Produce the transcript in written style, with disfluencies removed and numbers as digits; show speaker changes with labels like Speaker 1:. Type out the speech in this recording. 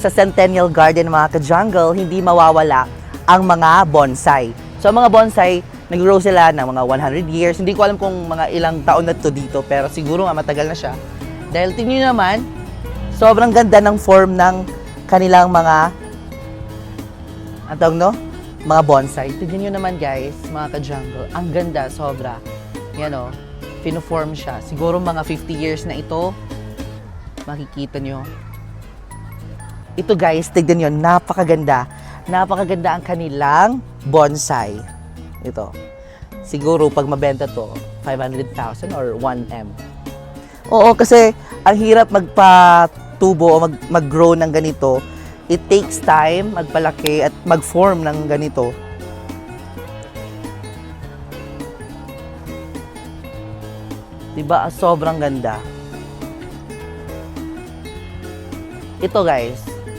Speaker 1: Sa Centennial Garden mga ka-jungle, hindi mawawala ang mga bonsai. So mga bonsai, nag-grow sila ng mga 100 years. Hindi ko alam kung mga ilang taon na to dito, pero siguro nga matagal na siya. Dahil tingnan nyo naman, sobrang ganda ng form ng kanilang mga, ang tawag no? Mga bonsai. Tingnan nyo naman guys, mga ka-jungle, ang ganda, sobra. Yan o, pino-form siya. Siguro mga 50 years na ito, makikita nyo. Ito guys, tignan nyo, napakaganda. Napakaganda ang kanilang bonsai. Ito. Siguro pag mabenta to, 500,000 or 1M. Oo, kasi ang hirap magpatubo o mag-grow ng ganito. It takes time magpalaki at mag-form ng ganito. Diba? Sobrang ganda. Ito guys,